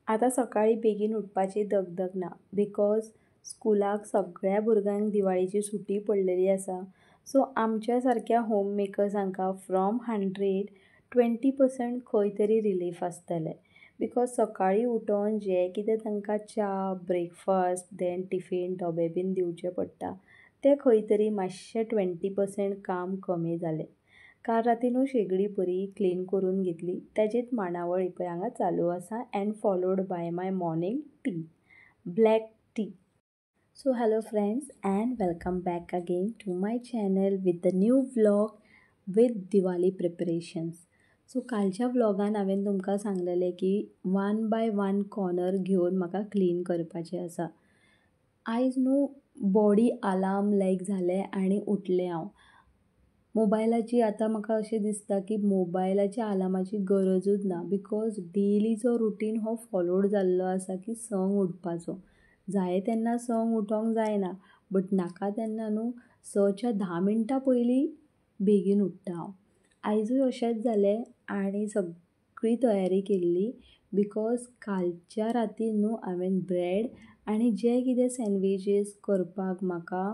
आतां सकाळीं बेगीन उठपाची दगदग ना बिकॉज स्कुलाक सगळ्या भुरग्यांक दिवाळेची सुटी पडलेली आसा. सो आमच्या सारक्या होम मेकर्सांका फ्रॉम 100 20% खंय तरी रिलीफ आसतलें. बिकॉज सकाळीं उठोन जें कितें तांकां च्या ब्रेकफास्ट देन टिफीन डबे बीन दिवचे पडटा तें खंय तरी मातशें 20% काम कमी जालें. काल राती न्हू शेगडी बरी क्लीन करून घेतली. तेजीच मांडावळ पळय हांगा चालू आसा and followed by my morning tea, black tea. So hello friends and welcome back again to my channel with the new vlog with Diwali preparations. So कालच्या व्लॉगान हांवें तुमकां सांगलेलें की 1 बाय 1 कॉर्नर घेवन म्हाका क्लीन करपाचें आसा. आयज न्हू बॉडी अलार्म लायक जालें आनी उठलें हांव. मोबायलाची आतां म्हाका अशें दिसता की मोबायलाच्या अलार्माची गरजूच ना बिकॉज डेलीचो रुटीन हो फॉलोड जाल्लो आसा की संक उठपाचो. जाय तेन्ना संक उठोंक जायना बट नाका तेन्ना न्हू 6च्या 10 मिनटां पयलीं बेगीन उठ्ठा हांव. आयजूय अशेंच जालें आनी सगळी तयारी केल्ली बिकॉज कालच्या रातीन न्हू हांवें ब्रेड आनी जे कितें सँडविचीस करपाक म्हाका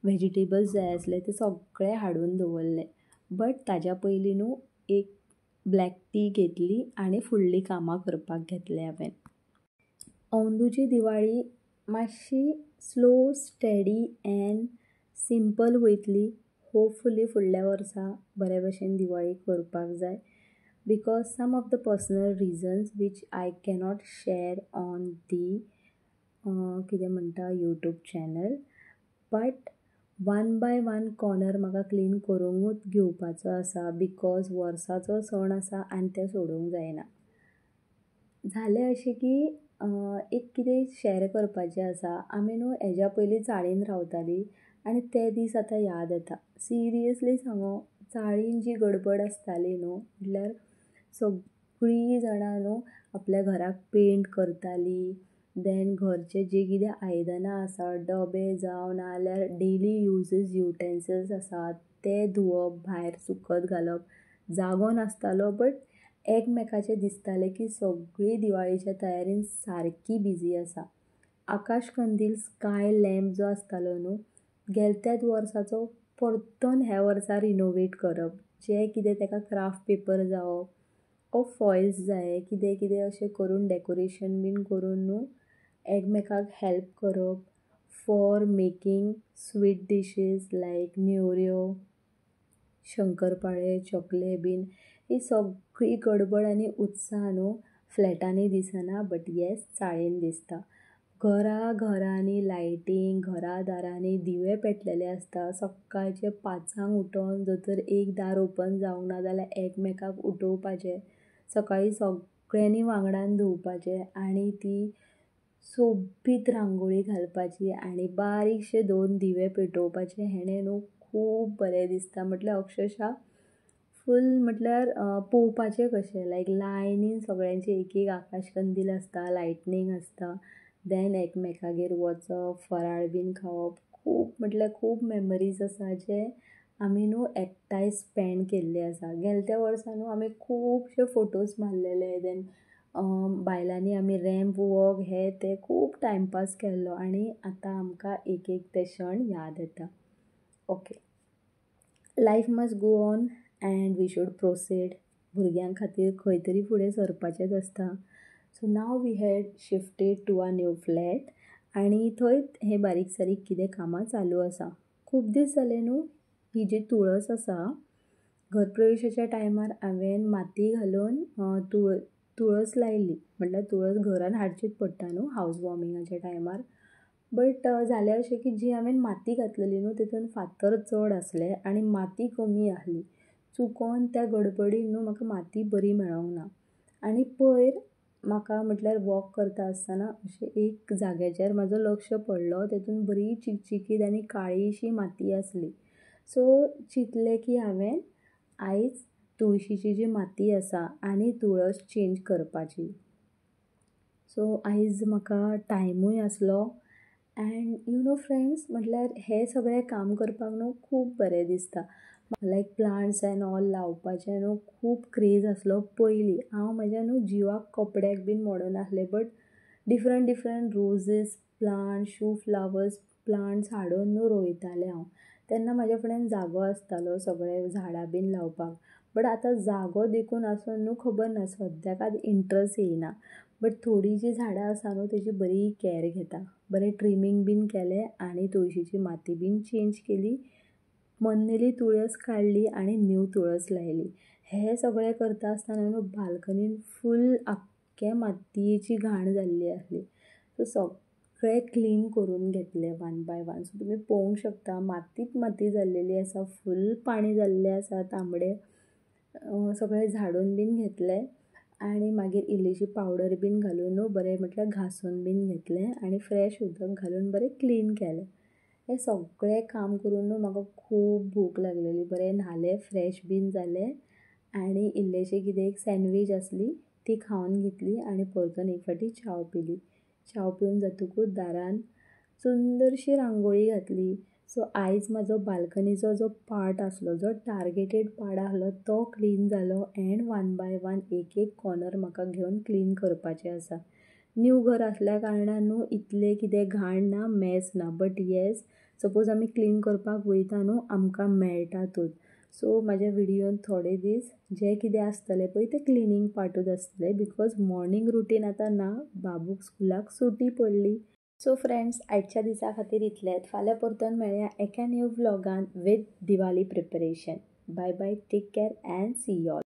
व्हेजिटेबल्स जाय आसले ते सगळे हाडून दवरले. बट ताज्या पयलीं न्हू एक ब्लॅक टी घेतली आनी फुडलीं कामां करपाक घेतलें हांवें. अंदूची दिवाळी मातशी स्लो स्टेडी एंड सिंपल वयतली. होपफुली फुडल्या वर्सा बरे भशेन दिवाळी करपाक जाय because some of the personal reasons which I cannot share on the कितें म्हणटा YouTube channel. But 1 by 1 corner म्हाका क्लीन करूंकूच घेवपाचो आसा बिकॉज वर्साचो सण आसा आनी तें सोडूंक जायना. जालें अशें की एक कितें शेअर करपाचें आसा. आमी न्हू हेज्या पयलीं चाळीन रावतालीं आनी ते दीस आतां याद येता. सिरियसली सांगो चाळीन जी गडबड आसताली न्हू म्हटल्यार सगळीं जाणां न्हू आपल्या घराक पेंट करतालीं. देन घरचें जें कितें आयदनां आसा डबे जावं नाजाल्यार डेली यूजीस युटेन्सिल्स आसात ते धुवप भायर सुकत घालप. जागो नासतालो बट एकमेकाचें दिसतालें की सगळीं दिवाळेच्या तयारीन सारकी बिजी आसा. आकाश कंदील स्काय लॅम्प जो आसतालो न्हू गेल्या वर्साचो परतून ह्या वर्सा रिनोवेट करप. जें कितें ताका क्राफ्ट पेपर जावप ओ फॉयल्स जाय कितें कितें अशें करून डेकोरेशन बीन करून न्हू एकमेकाक हेल्प करप फॉर मेकींग स्वीट डिशीज लायक नेवऱ्यो शंकरपाळे चॉकले बीन. ही सगळी गडबड आनी उत्साह न्हू फ्लॅटांनी दिसना बट येस चाळीन दिसता. घरांनी लायटींग घरा दारांनी दिवे पेटलेले आसता. सकाळचे 5 उठोन जर तर एक दार ओपन जावंक ना जाल्यार एकमेकाक उठोवपाचें. सकाळीं सगळ्यांनी वांगडान धुवपाचें आनी ती सोबीत रांगोळी घालपाची आनी बारीकशे 2 दिवे पेटोवपाचे. हेणें न्हू खूब बरें दिसता. म्हटल्यार अक्षरशा फूल म्हटल्यार पोवपाचें कशें लायक लायनीन सगळ्यांचे एक एक आकाश कंदील आसता लायटनींग आसता. देन एकमेकागेर वचप फराळ बीन खावप. खूब म्हटल्यार खूब मेमरीज आसा जे आमी न्हू एकठांय स्पेंड केल्ले आसा. गेल्या वर्सा न्हू आमी खुबशे फोटोज मारलेले. देन बायलांनी आमी रॅम्प वॉक हे ते खूब टायमपास केल्लो आनी आतां आमकां एक एक ते क्षण याद येता. Okay life must go on and we should proceed. भुरग्यां खातीर खंय तरी फुडें सरपाचेंच आसता. So now we had shifted to a new flat आनी थंयच हें बारीक सारीक कितें कामां चालू आसा. खूब दीस जाले न्हू ही जी तुळस आसा घरप्रवेशाच्या टायमार हांवें माती घालून तुळस लायिल्ली. म्हटल्यार तुळस घरान हाडचीच पडटा न्हू हावज वॉर्मिंगाच्या टायमार. बट जालें अशें की जी हांवें माती घातलेली न्हू तितून फातर चड आसले आनी माती कमी आहली. चुकोन त्या गडबडीन न्हू म्हाका माती बरी मेळोंक ना. आनी पयर म्हाका म्हटल्यार वॉक करता आसतना अशें एक जाग्याचेर म्हाजो लक्ष पडलो तेतून बरी चिकचिकीत आनी काळीशी माती आसली. सो चिंतलें की हांवें आयज तुळशीची जी माती आसा आनी तुळस चेंज करपाची. सो आयज म्हाका टायमूय आसलो एंड यू नो फ्रेंड्स म्हटल्यार हें सगळें काम करपाक न्हू खूब बरें दिसता. लायक प्लांट्स एंड ऑल लावपाचें न्हू खूब क्रेज आसलो पयलीं. हांव म्हज्या न्हू जिवाक कपड्याक बीन मोडून आसलें, but different roses plant shoe flowers plants हाडून न्हू रोयतालें हांव. तेन्ना म्हाज्या फुड्यान जागो आसतालो सगळे झाडां बीन लावपाक. बट आतां जागो देखून आसून न्हू खबर ना, सद्याक आतां इंट्रस्ट येयना. बट थोडीं जीं झाडां आसा न्हू तेजी बरी कॅर घेता. बरें ट्रिमींग बीन केलें आनी तुळशीची माती बीन चेंज केली. मन्नेली तुळस काडली आनी न्यू तुळस लायली. हें सगळें करता आसतना न्हू बाल्कनीन फूल आख्खे मातयेची घाण जाल्ली आसली. सो सगळें क्लीन करून घेतलें वन बाय वन. सो तुमी पळोवंक शकता मातीच माती जाल्लेली आसा, फूल पाणी जाल्लें आसा तांबडें. सगळें झाडून बीन घेतलें आनी मागीर इल्लीशी पावडर बीन घालून न्हू बरें म्हटल्यार घासून बीन घेतलें आनी फ्रेश उदक घालून बरें क्लीन केलें. हें सगळें काम करून न्हू म्हाका खूब भूक लागलेली. बरें न्हालें, फ्रेश बीन जालें आनी इल्लेशें कितें एक सँडवीच आसली ती खावन घेतली आनी परतून एक फावटी च्या पिली. च्या पिवन जातकूच दारान सुंदरशी रांगोळी घातली. सो आयज म्हाजो बाल्कनीचो जो पार्ट आसलो, जो टार्गेटेड पार्ट आसलो तो क्लीन जालो एंड वन बाय वन एक कॉर्नर म्हाका घेवन क्लीन करपाचें आसा. न्यू घर आसल्या कारणान न्हू इतलें कितें घाण ना, मॅस ना. बट येस, सपोज आमी क्लीन करपाक वयता न्हू आमकां मेळटातूच. सो म्हाज्या विडियोन थोडे दीस जें कितें आसतलें पळय तें क्लिनींग पार्टूच आसतलें, बिकॉज मॉर्निंग रुटीन आतां ना, बाबूक स्कुलाक सुटी पडली. सो फ्रेंड्स, आयच्या दिसा खातीर इतलेंच. फाल्यां परतून मेळया एका न्यू व्लॉगान with Diwali preparation. Bye bye, take care and see you all.